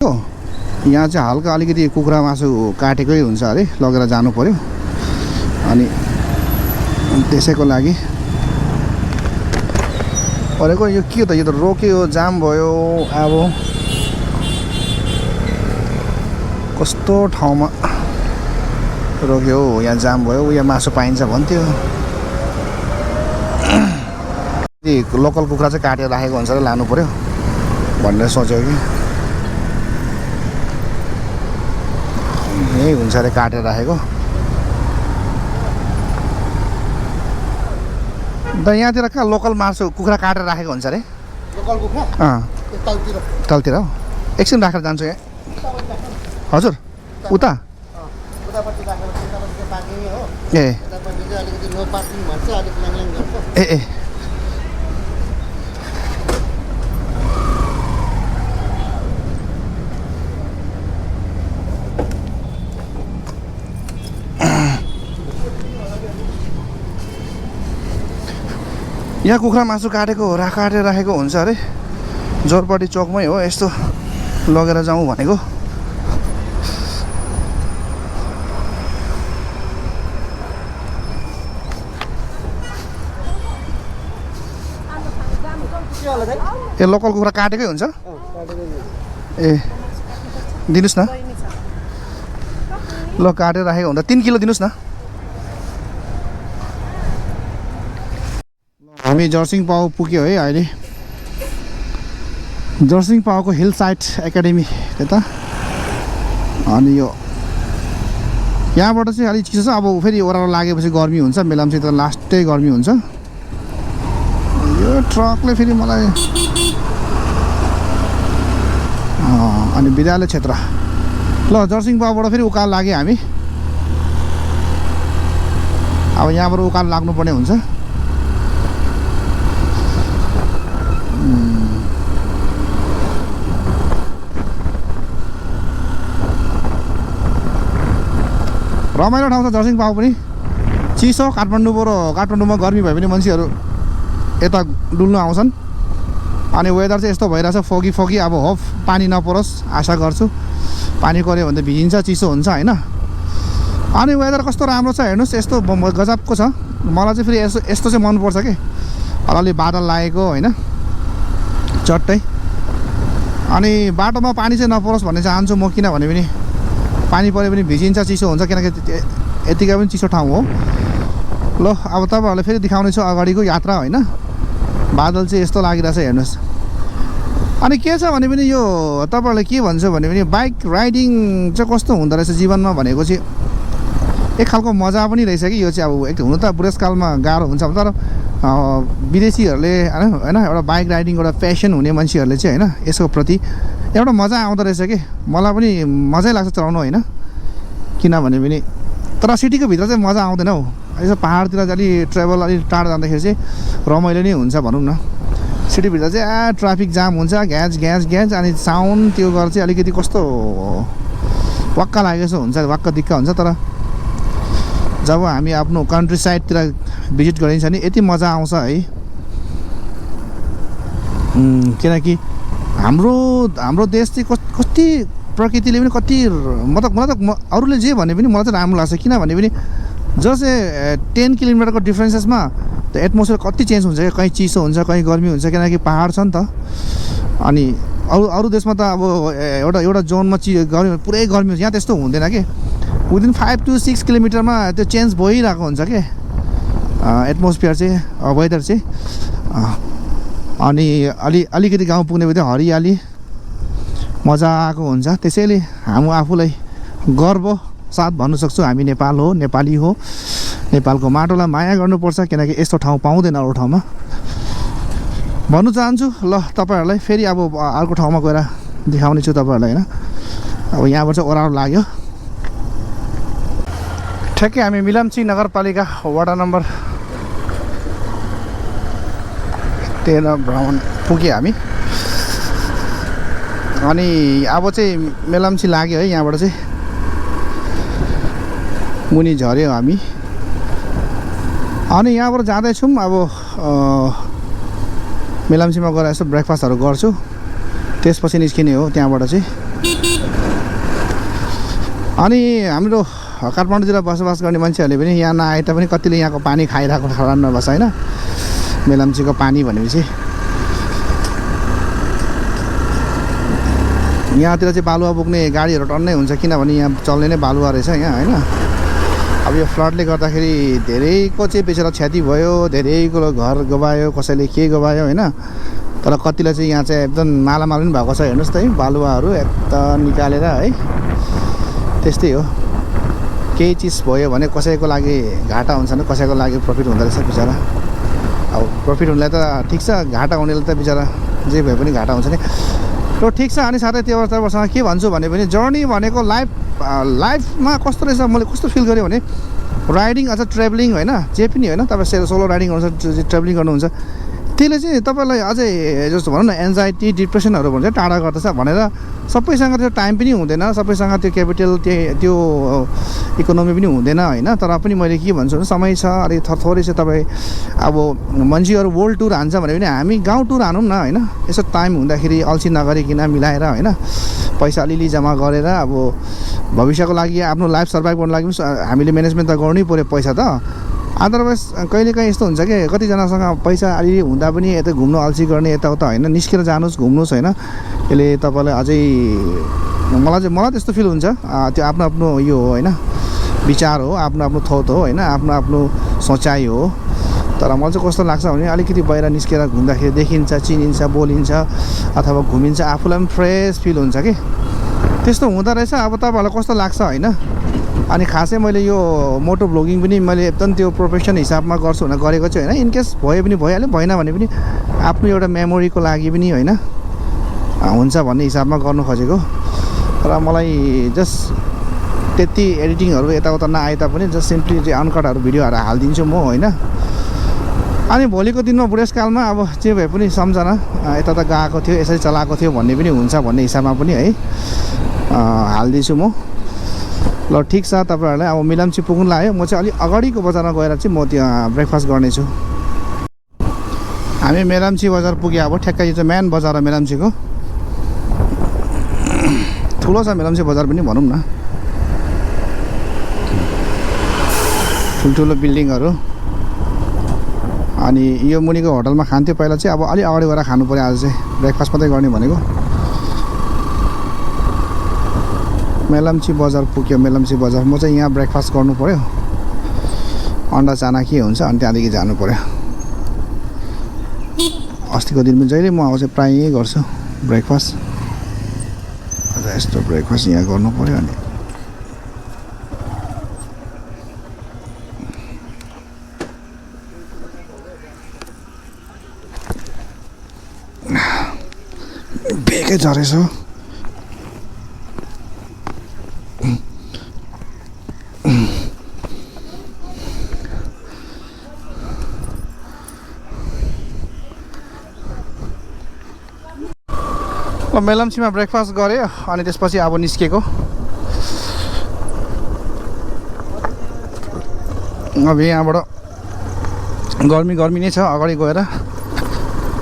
यहाँ चाहिँ हल्का अलिकति कुखुरा मासु काटेकै हुन्छ अरे, लगेर जानु पर्यो। अनि त्यसैको लागि भनेको यो के त, यो त रोक्यो, जाम भयो। अब कस्तो ठाउँमा रोक्यो, यहाँ जाम भयो, यहाँ मासु पाइन्छ भन्थ्यो। लोकल कुखुरा चाहिँ काटेर राखेको हुन्छ र लानु पर्यो भनेर सोच्यो कि यही हुन्छ अरे काटेर राखेको। अन्त यहाँतिर कहाँ लोकल मासु कुखुरा काटेर राखेको हुन्छ अरे? लोकल कुखुरा तलतिर हो। एकछिन राखेर जान्छु यहाँ। हजुर उता ए ए ए यहाँ कुखुरा मासु काटेर राखेको हुन्छ अरे। जोरपट्टि चोकमै हो, यस्तो लगेर जाउँ भनेको। ए लोकल कुखुरा काटेकै हुन्छ ए, दिनुहोस् न ल, काटेर राखेको हुन्छ। 3 किलो दिनुहोस् न। हामी जर्सिङ पाउ पुग्यो है अहिले। जर्सिङ पाउको हिल साइड एकाडेमी त्यता। अनि यो यहाँबाट चाहिँ अलिक चिसो छ। अब फेरि ओह्रालो लागेपछि गर्मी हुन्छ। मेलाम्ची त लास्टै गर्मी हुन्छ। यो ट्रकले फेरि मलाई अनि विद्यालय क्षेत्र। ल जर्सिङ पाउबाट फेरि उकालो लाग्यो हामी। अब यहाँबाट उकालो लाग्नुपर्ने हुन्छ। रमाइलो ठाउँ छ जर्सिङ पाउ पनि। चिसो काठमाडौँमा गर्मी भए पनि मान्छेहरू यता डुल्नु आउँछन्। अनि वेदर चाहिँ यस्तो भइरहेछ, फोगी। अब होप पानी नपरोस् आशा गर्छु। पानी पर्यो भने त भिजिन्छ, चिसो हुन्छ होइन। अनि वेदर कस्तो राम्रो छ हेर्नुहोस्, यस्तो गजबको छ। मलाई चाहिँ फेरि यस्तो चाहिँ मनपर्छ कि अलि बादल लागेको होइन, चट्टै। अनि बाटोमा पानी चाहिँ नपरोस् भन्ने चाहन्छु म, किनभने पनि पानी पऱ्यो भने भिजिन्छ, चिसो हुन्छ। किनकि यतिकै पनि चिसो ठाउँ हो। ल अब तपाईँहरूलाई फेरि देखाउने छु अगाडिको यात्रा होइन। बादल चाहिँ यस्तो लागिरहेछ हेर्नुहोस्। अनि के छ भने पनि यो तपाईँहरूलाई के भन्छु भने पनि बाइक राइडिङ चाहिँ कस्तो हुँदो रहेछ जीवनमा भनेको चाहिँ एक खालको मजा पनि रहेछ कि। यो चाहिँ अब एक हुनु त बुढेसकालमा गाह्रो हुन्छ, तर विदेशीहरूले होइन एउटा बाइक राइडिङ एउटा प्यासन हुने मान्छेहरूले चाहिँ होइन यसको प्रति एउटा मजा आउँदो रहेछ कि। मलाई पनि मजै लाग्छ चलाउनु होइन। किनभने पनि तर सिटीको भित्र चाहिँ मजा आउँदैन हौ। यसो पाहाडतिर चाहिँ अलि ट्राभल अलिक टाढो जाँदाखेरि चाहिँ रमाइलो नै हुन्छ भनौँ न। सिटीभित्र चाहिँ ट्राफिक जाम हुन्छ, ग्यास अनि साउन्ड त्यो गरेर चाहिँ अलिकति कस्तो वाक्क लागेको हुन्छ, वाक्क दिक्क हुन्छ। तर जब हामी आफ्नो कन्ट्री साइडतिर भिजिट गरिन्छ नि यति मजा आउँछ है। किनकि हाम्रो देश चाहिँ कति प्रकृतिले पनि कति मलाई त अरूले जे भने पनि मलाई चाहिँ राम्रो लाग्छ। किनभने पनि जस्तै 10 किलोमिटरको डिफ्रेन्सेसमा त एटमोस्फियर कति चेन्ज हुन्छ क्या। कहीँ चिसो हुन्छ, कहीँ गर्मी हुन्छ, किनकि पाहाड छ नि त। अनि अरू देशमा त अब एउटा जोनमा गर्मी पुरै गर्मी हुन्छ, यहाँ त्यस्तो हुँदैन कि। विदिन 5 to 6 किलोमिटरमा त्यो चेन्ज भइरहेको हुन्छ कि एटमोस्फियर चाहिँ, वेदर चाहिँ। अनि अलिकति गाउँ पुग्ने बित्तिकै हरियाली मजाको हुन्छ। त्यसैले हामी आफूलाई गर्व साथ भन्नु सक्छु हामी नेपाल हो, नेपाली हो। नेपालको माटोलाई माया गर्नुपर्छ, किनकि यस्तो ठाउँ पाउँदैन अरू ठाउँमा भन्नु चाहन्छु। ल तपाईँहरूलाई फेरि अब अर्को ठाउँमा गएर देखाउने छु तपाईँहरूलाई होइन। अब यहाँबाट चाहिँ ओह्रालो लाग्यो। ठ्याक्कै हामी मेलम्ची नगरपालिका वडा नम्बर 13 भ्रमण पुग्यो हामी। अनि अब चाहिँ मेलम्ची लाग्यो है। यहाँबाट चाहिँ मुनि झऱ्यो हामी। अनि यहाँबाट जाँदैछौँ। अब मेलम्चीमा गएर यसो ब्रेकफास्टहरू गर्छु, त्यसपछि निस्किने हो त्यहाँबाट चाहिँ। अनि हाम्रो काठमाडौँतिर बसोबास गर्ने मान्छेहरूले पनि यहाँ नआए तापनि कतिले यहाँको पानी खाइरहेको खराब नबस होइन मेलम्चीको पानी भनेपछि यहाँतिर चाहिँ बालुवा बोक्ने गाडीहरू टन्नै हुन्छ किनभने यहाँ चल्ने नै बालुवा रहेछ यहाँ होइन अब यो फ्लडले गर्दाखेरि धेरैको चाहिँ बेचेर क्षति भयो धेरैको घर गवायो कसैले के गवायो होइन तर कतिलाई चाहिँ यहाँ चाहिँ एकदम मालामाल पनि भएको छ हेर्नुहोस् त है बालुवाहरू एकदम निकालेर है त्यस्तै हो केही चिज भयो भने कसैको लागि घाटा हुन्छ नि कसैको लागि प्रफिट हुँदो रहेछ बिचरा अब प्रफिट हुनेलाई त ठिक छ घाटा हुनेलाई त बिचरा जे भए पनि घाटा हुन्छ नि र ठिक छ अनि साथै त्यो तपाईँसँग के भन्छु भने पनि जर्नी भनेको लाइफमा कस्तो रहेछ मैले कस्तो फिल गरेँ भने राइडिङ अथवा ट्राभलिङ होइन जे पनि होइन तपाईँ सोलो राइडिङ गर्नुहुन्छ ट्राभलिङ गर्नुहुन्छ त्यसले चाहिँ तपाईँलाई अझै जस्तो भनौँ न एन्जाइटी डिप्रेसनहरू भन्छ टाढा गर्दछ भनेर सबैसँग त्यो टाइम पनि हुँदैन सबैसँग त्यो क्यापिटल त्यो इकोनोमी पनि हुँदैन होइन तर पनि मैले के भन्छु भने समय छ अलिक थोरै चाहिँ तपाईँ अब मान्छेहरू वर्ल्ड टुर हान्छ भने पनि हामी गाउँ टुर हानौँ न होइन यसो टाइम हुँदाखेरि अल्छी नगरिकन मिलाएर होइन पैसा अलिअलि जम्मा गरेर अब भविष्यको लागि आफ्नो लाइफ सर्भाइभ गर्नु लागि पनि हामीले म्यानेजमेन्ट त गर्नै पऱ्यो पैसा त अदरवाइज कहिलेकाहीँ यस्तो हुन्छ कि कतिजनासँग पैसा अलिअलि हुँदा पनि यता घुम्नु अल्छी गर्ने यताउता होइन निस्केर जानुहोस् घुम्नुहोस् होइन यसले तपाईँलाई अझै मलाई त्यस्तो फिल हुन्छ त्यो आफ्नो आफ्नो यो हो होइन विचार हो आफ्नो आफ्नो थोट हो होइन आफ्नो आफ्नो सोचाइ हो तर मलाई चाहिँ कस्तो लाग्छ भने अलिकति बाहिर निस्केर घुम्दाखेरि देखिन्छ चिनिन्छ बोलिन्छ अथवा घुमिन्छ आफूलाई पनि फ्रेस फिल हुन्छ कि त्यस्तो हुँदो रहेछ अब तपाईँहरूलाई कस्तो लाग्छ होइन अनि खासै मैले यो मोटो भ्लगिङ पनि मैले एकदम त्यो प्रोफेसन हिसाबमा गर्छु भनेर गरेको चाहिँ होइन इनकेस भयो पनि भइहाल्यो भएन भने पनि आफ्नो एउटा मेमोरीको लागि पनि होइन हुन्छ भन्ने हिसाबमा गर्नु खोजेको र मलाई जस्ट त्यति एडिटिङहरू यताउता नआए तापनि जस्ट सिम्पली चाहिँ अनकटहरू भिडियोहरू हालिदिन्छु म होइन अनि भोलिको दिनमा बुढेसकालमा अब जे भए पनि सम्झना यता त गएको थियो यसरी चलाएको थियो भन्ने पनि हुन्छ भन्ने हिसाबमा पनि है हालिदिन्छु म ल ठिक छ तपाईँहरूलाई अब मिलम्ची पुग्नु लाग्यो म चाहिँ अलिक अगाडिको बजारमा गएर चाहिँ म त्यहाँ ब्रेकफास्ट गर्नेछु हामी मेलम्ची बजार पुग्यो अब ठ्याक्कै यो चाहिँ मेन बजार हो मेलम्चीको ठुलो छ मेलम्ची बजार पनि भनौँ न ठुल्ठुलो बिल्डिङहरू अनि यो मुनिको होटलमा खान्थ्यो पहिला चाहिँ अब अलि अगाडि गएर खानु पऱ्यो आज चाहिँ ब्रेकफास्ट मात्रै गर्ने भनेको मेलम्ची बजार पुग्यो मेलम्ची बजार म चाहिँ यहाँ ब्रेकफास्ट गर्नु पऱ्यो अन्डा चाना के हुन्छ अनि त्यहाँदेखि जानु पऱ्यो अस्तिको दिन पनि जहिले म अब चाहिँ प्रायः यहीँ गर्छु ब्रेकफास्ट अन्त यस्तो ब्रेकफास्ट यहाँ गर्नु पऱ्यो अनि बेकै झरेछ मेलम्चीमा ब्रेकफास्ट गऱ्यो अनि त्यसपछि अब निस्केको अब यहाँबाट गर्मी नै छ अगाडि गएर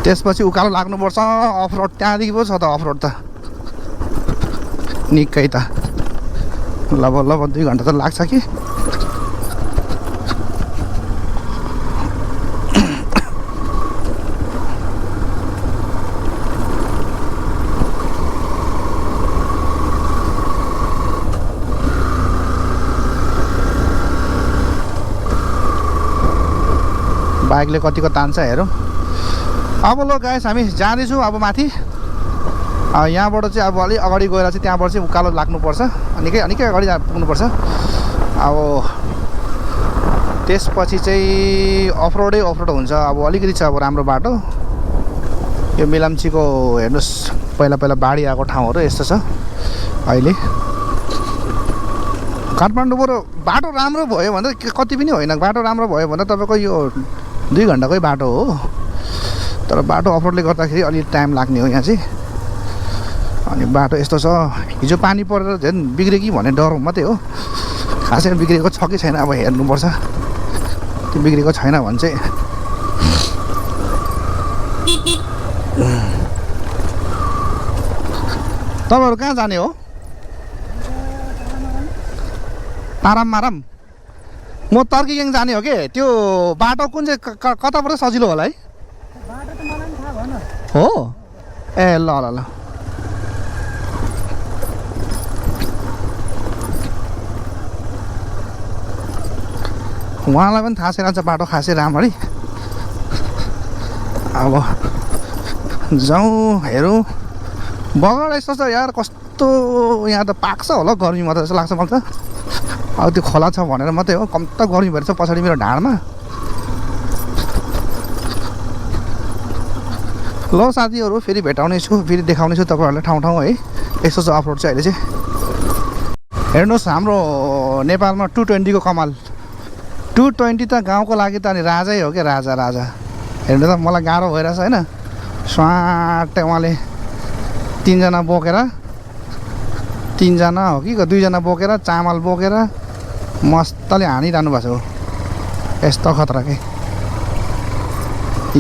त्यसपछि उकालो लाग्नुपर्छ अफरोड त्यहाँदेखि पो छ त अफरोड त निकै त लगभग 2 घन्टा त लाग्छ कि बाइकले कतिको तान्छ हेरौँ अब ल गाइस हामी जाँदैछौँ अब माथि यहाँबाट चाहिँ अब अलि अगाडि गएर चाहिँ त्यहाँबाट चाहिँ उकालो लाग्नुपर्छ निकै अगाडि पुग्नुपर्छ अब त्यसपछि चाहिँ अफरोड हुन्छ अब अलिकति छ अब राम्रो बाटो यो मेलम्चीको हेर्नुहोस् पहिला बाढी आएको ठाउँहरू यस्तो छ अहिले काठमाडौँबाट बाटो राम्रो भयो भने कति पनि होइन बाटो राम्रो भयो भने तपाईँको यो 2 घन्टाकै बाटो हो तर बाटो अफरोडले गर्दाखेरि अलि टाइम लाग्ने हो यहाँ चाहिँ अनि बाटो यस्तो छ हिजो पानी परेर झन् बिग्रियो कि भन्ने डर मात्रै हो खासै बिग्रेको छ कि छैन अब हेर्नुपर्छ त्यो बिग्रेको छैन भने चाहिँ तपाईँहरू कहाँ जाने हो? ताराम माराम। म तर्कीग्याङ जाने हो कि त्यो बाटो कुन चाहिँ कताबाट सजिलो होला है? बाटो त मलाई पनि थाहा भएन। हो ए ल ल ल उहाँलाई पनि थाहा छैन बाटो खासै राम्ररी। अब जाउँ हेरौँ। बगर यस्तो छ यार, कस्तो यहाँ त पाक्छ होला गर्मी मात्रै जस्तो लाग्छ मलाई त। अब त्यो खोला छ भनेर मात्रै हो, कम्ता गर्मी भएर छ पछाडि मेरो ढाडमा। ल साथीहरू फेरि भेटाउने छु, फेरि देखाउने छु तपाईँहरूलाई ठाउँ ठाउँ है। यस्तो छ अफरोड चाहिँ अहिले चाहिँ। हेर्नुहोस् हाम्रो नेपालमा 220 को कमाल। 220 त गाउँको लागि त अनि राजै हो क्या, राजा राजा। हेर्नु त मलाई गाह्रो भइरहेछ होइन। स्वाटै उहाँले तीनजना बोकेर, तीनजना हो कि दुईजना बोकेर चामल बोकेर मस्तले हानिरहनु भएको छ। यस्तो खतरा के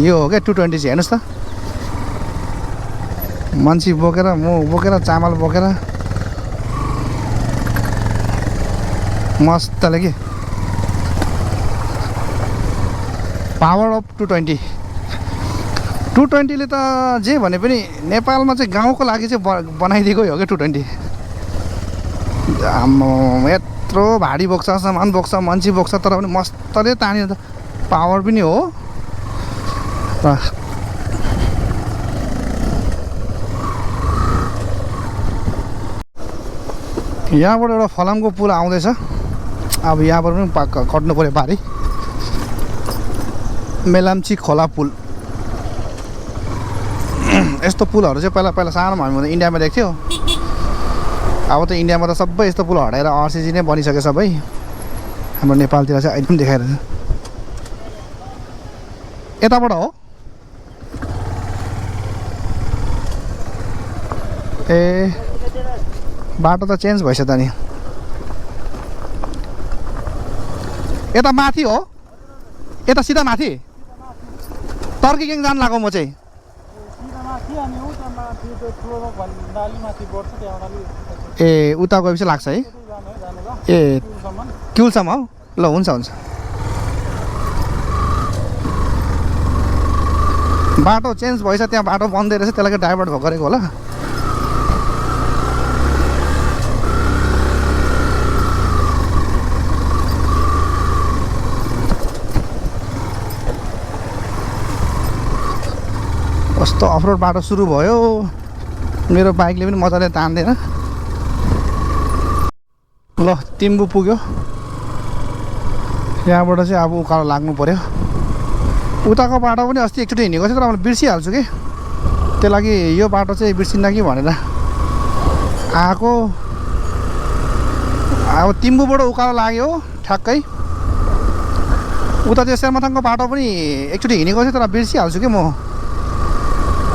यो हो क्या 220 चाहिँ। हेर्नुहोस् त मान्छे बोकेर, म बोकेर, चामल बोकेर मस्तले के पावर अफ 220। 220ले त जे भने पनि नेपालमा चाहिँ गाउँको लागि चाहिँ बनाइदिएकै हो क्या 220। यत्रो भारी बोक्छ, सामान बोक्छ, मान्छे बोक्छ, तर पनि मस्तले तान्यो त। पावर पनि हो र यहाँबाट एउटा फलामको पुल आउँदैछ। अब यहाँबाट पनि कट्नु पऱ्यो पारी। मेलाम्ची खोला पुल। यस्तो पुलहरू चाहिँ पहिला पहिला सानोमा हामी इन्डियामा देख्थ्यो। अब त इन्डियामा त सबै यस्तो पुल हटाएर आरसिसी नै बनिसक्यो सबै। हाम्रो नेपालतिर चाहिँ अहिले पनि देखाइरहेछ। यताबाट हो ए, बाटो त चेन्ज भएछ त नि। यता माथि हो, यता सिधा माथि तर्कीग्याङ जानु लाग्यो म चाहिँ। ए उता गएपछि लाग्छ है। ए क्युलसम्म हो, ल हुन्छ हुन्छ। बाटो चेन्ज भएछ, त्यहाँ बाटो बन्दै रहेछ, त्यसलाई डाइभर्ट गरेको होला। कस्तो अफरोड बाटो सुरु भयो। मेरो बाइकले पनि मजाले तान्दैन। ल तिम्बु पुग्यो। यहाँबाट चाहिँ अब उकालो लाग्नु पर्यो। उताको बाटो पनि अस्ति एकचोटि हिँडेको थियो, तर मैले बिर्सिहाल्छु कि, त्यो लागि यो बाटो चाहिँ बिर्सिन्न कि भनेर आएको। अब तिम्बुबाट उकालो लाग्यो ठ्याक्कै। उता त्यो शेरमाथाङको बाटो पनि एकचोटि हिँडेको थियो, तर बिर्सिहाल्छु कि म।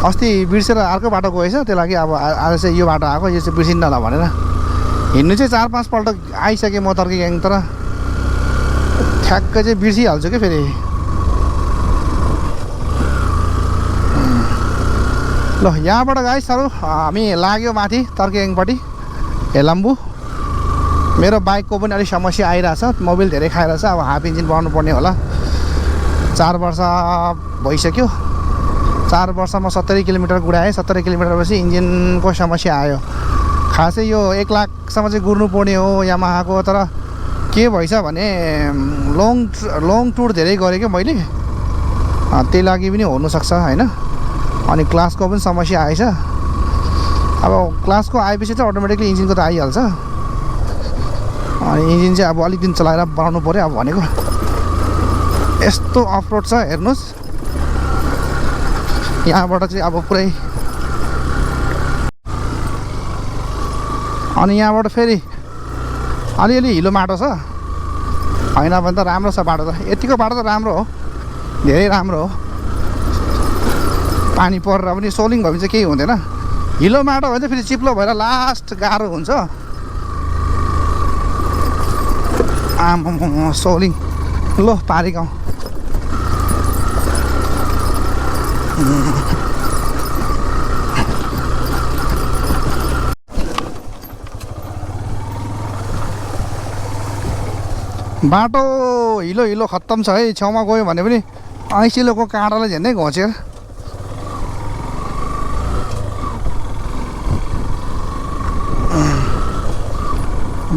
अस्ति बिर्सेर अर्को बाटो गएछ, त्यो लागि अब आज चाहिँ यो बाटो आएको, यो चाहिँ बिर्सिन्न होला भनेर। हिँड्नु चाहिँ 4-5 पल्ट आइसकेँ म तर्कीग्याङ, तर ठ्याक्कै चाहिँ बिर्सिहाल्छु कि फेरि। ल यहाँबाट गाइसहरू हामी लाग्यो माथि तर्कीग्याङपट्टि हेलम्बु। मेरो बाइकको पनि अलिक समस्या आइरहेछ, मोबिल धेरै खाइरहेछ। अब हाफ इन्जिन बनाउनु पर्ने होला। 4 वर्ष भइसक्यो। 4 वर्षमा 70 किलोमिटर गुडाएँ। 70 किलोमिटर पछि इन्जिनको समस्या आयो। खासै यो 1 लाखसम्म चाहिँ गुड्नु पर्ने हो यामाहाको, तर के भएछ भने लङ टुर धेरै गरेँ क्या मैले, त्यही लागि पनि हुनसक्छ होइन। अनि क्लासको पनि समस्या आएछ। अब क्लासको आएपछि चाहिँ अटोमेटिकली इन्जिनको त आइहाल्छ। अनि इन्जिन चाहिँ अब अलिक दिन चलाएर बनाउनु पऱ्यो अब भनेको। यस्तो अफरोड छ हेर्नुहोस्। यहाँबाट चाहिँ अब पुरै, अनि यहाँबाट फेरि अलिअलि हिलो माटो छ, होइन भने त राम्रो छ बाटो त। यतिको बाटो त राम्रो हो, धेरै राम्रो हो। पानी परेर पनि सोलिङ भयो भने चाहिँ केही हुँदैन। हिलो माटो भयो भने फेरि चिप्लो भएर लास्ट गाह्रो हुन्छ। आम्म सोलिङ। ल पारी गाउँ। बाटो हिलो हिलो खत्तम छ है छेउमा गयो भने पनि ऐसिलोको काँडाले झन्डै घोचेर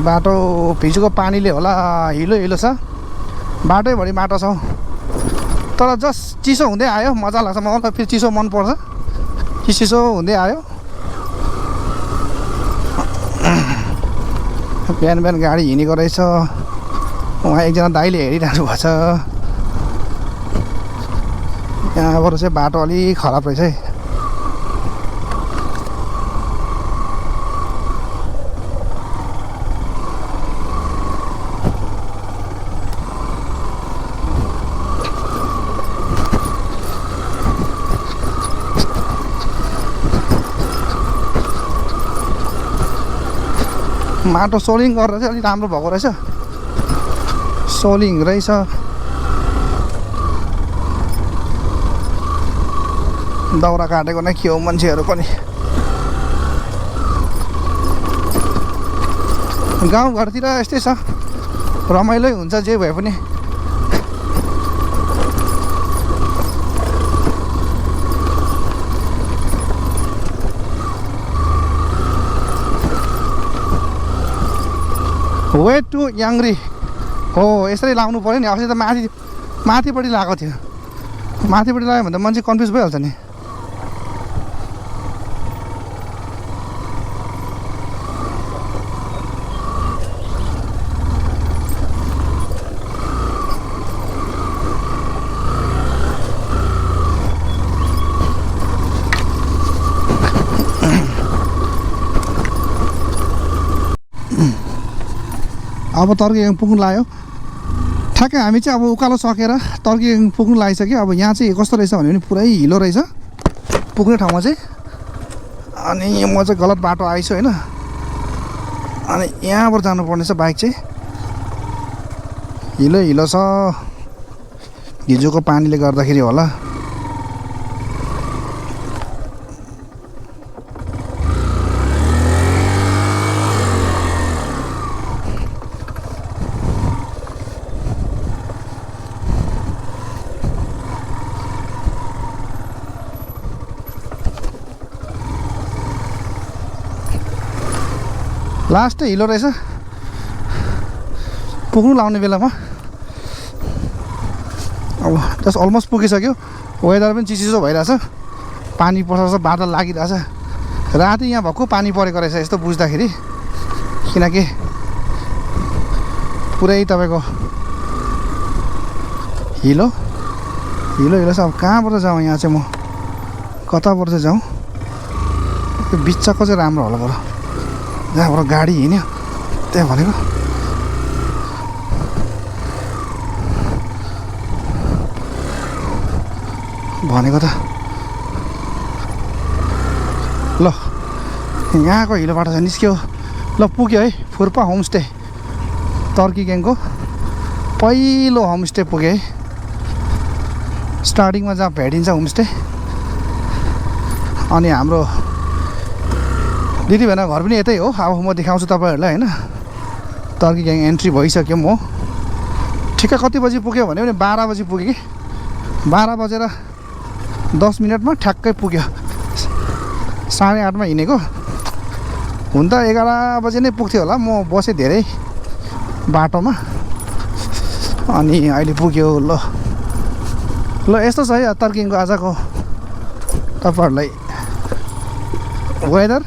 बाटो भिजुको पानीले होला हिलो हिलो छ बाटैभरि माटो छ तर जस्ट चिसो हुँदै आयो मजा लाग्छ मलाई त फेरि चिसो मनपर्छ चिसो हुँदै आयो बिहान बिहान गाडी हिँडेको रहेछ उहाँ एकजना दाइले हेरिरहनु भएको छ यहाँबाट चाहिँ बाटो अलिक खराब रहेछ है माटो सोलिङ गरेर चाहिँ अलिक राम्रो भएको रहेछ सोलिङ रहेछ दाउरा काटेको नै के हो मान्छेहरू पनि गाउँघरतिर यस्तै छ रमाइलो हुन्छ जे भए पनि वे टु याङ्ग्री हो यसरी लाउनु पऱ्यो नि अस्ति त माथिपट्टि लगाएको थियो माथिपट्टि लाग्यो भने त मान्छे कन्फ्युज भइहाल्छ नि अब तर्केगाङ पुग्नु लाग्यो ठ्याक्कै हामी चाहिँ अब उकालो सकेर तर्केगाङ पुग्नु लागिसक्यो अब यहाँ चाहिँ कस्तो रहेछ भने पुरै हिलो रहेछ पुग्ने ठाउँमा चाहिँ अनि म चाहिँ गलत बाटो आइछु होइन अनि यहाँबाट जानुपर्ने छ बाइक चाहिँ हिलो हिलो छ हिजोको पानीले गर्दाखेरि होला लास्ट हिलो रहेछ पुग्नु लाउने बेलामा अब जस्ट अलमोस्ट पुगिसक्यो वेदर पनि चिसो भइरहेछ पानी पर्छ बादल लागिरहेछ राति यहाँ भक्कु पानी परेको रहेछ यस्तो बुझ्दाखेरि किनकि पुरै तपाईँको हिलो हिलो हिलो छ अब कहाँबाट जाउँ यहाँ चाहिँ म कताबाट चाहिँ जाउँ त्यो बिचको चाहिँ राम्रो होला बरु जहाँबाट गाडी हिँड्यो त्यहाँ भनेको त ल यहाँको हिलोबाट चाहिँ निस्क्यो ल पुग्यो है फुर्पा होमस्टे तर्केगाङको पहिलो होमस्टे पुग्यो है स्टार्टिङमा जहाँ भेटिन्छ होमस्टे अनि हाम्रो दिदी भएन घर पनि यतै हो अब म देखाउँछु तपाईँहरूलाई होइन तर्केगाङ एन्ट्री भइसक्यो म ठिक्क कति बजी पुग्यो भने पनि 12 बजी पुगेँ कि 12 बजेर 10 मिनटमा ठ्याक्कै पुग्यो 8:30 मा हिँडेको हुन त 11 बजे नै पुग्थ्यो होला म बसेँ धेरै बाटोमा अनि अहिले पुग्यो ल यस्तो छ है तर्केगाङको आजको तपाईँहरूलाई वेदर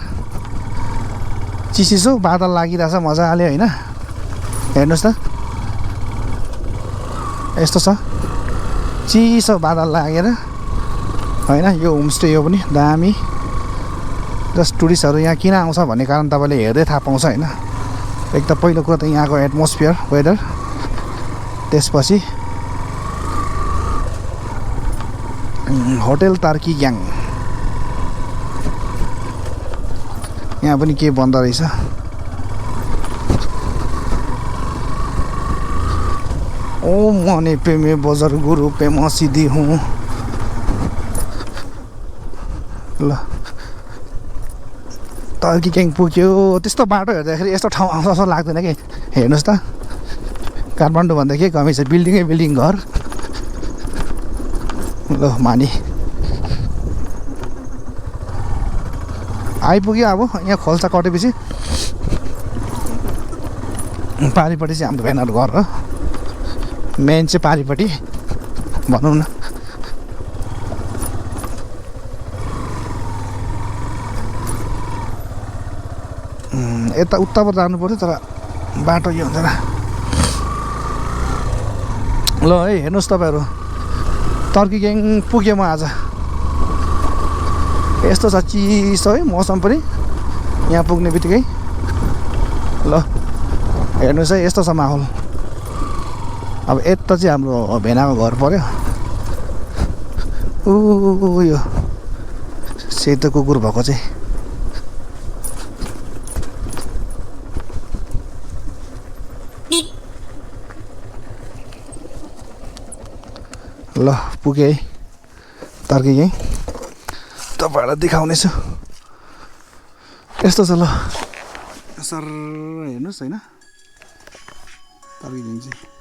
चिसो बादल लागिरहेछ मजाले होइन हेर्नुहोस् त यस्तो छ चिसो बादल लागेर होइन यो होमस्टे यो पनि दामी जस्ट टुरिस्टहरू यहाँ किन आउँछ भन्ने कारण तपाईँले हेर्दै थाहा पाउँछ होइन एक त पहिलो कुरो त यहाँको एटमोस्फियर वेदर त्यसपछि होटल तर्केगाङ यहाँ पनि के बन्द रहेछ ओ मने पे बजार गुरु पे म सिद्धि हुँ ल तर्केगाङ पुग्यो त्यस्तो बाटो हेर्दाखेरि यस्तो ठाउँ आउँछ जस्तो लाग्दैन कि हेर्नुहोस् त काठमाडौँभन्दा के कमी छ, बिल्डिङै बिल्डिङ घर। ल माने आइपुग्यो। अब यहाँ खोल्सा कटेपछि पारिपट्टि चाहिँ हाम्रो भेनाहरू घर हो। मेन चाहिँ पारिपट्टि भनौँ न। यता उत्ताबाट जानु पर्थ्यो तर बाटो यो हुँदैन। ल है हेर्नुहोस् तपाईँहरू, टर्की ग्याङ पुगेँ म आज। यस्तो छ चिसो है मौसम पनि यहाँ पुग्ने बित्तिकै। ल हेर्नुहोस् है यस्तो छ माहौल। अब यता चाहिँ हाम्रो भेनाको घर पऱ्यो। यो सेतो कुकुर भएको चाहिँ ल पुगेँ है टर्की ग्याङ। तपाईँहरूलाई देखाउनेछु। यस्तो छ ल सर हेर्नुहोस् होइन टर्की ग्याङ चाहिँ।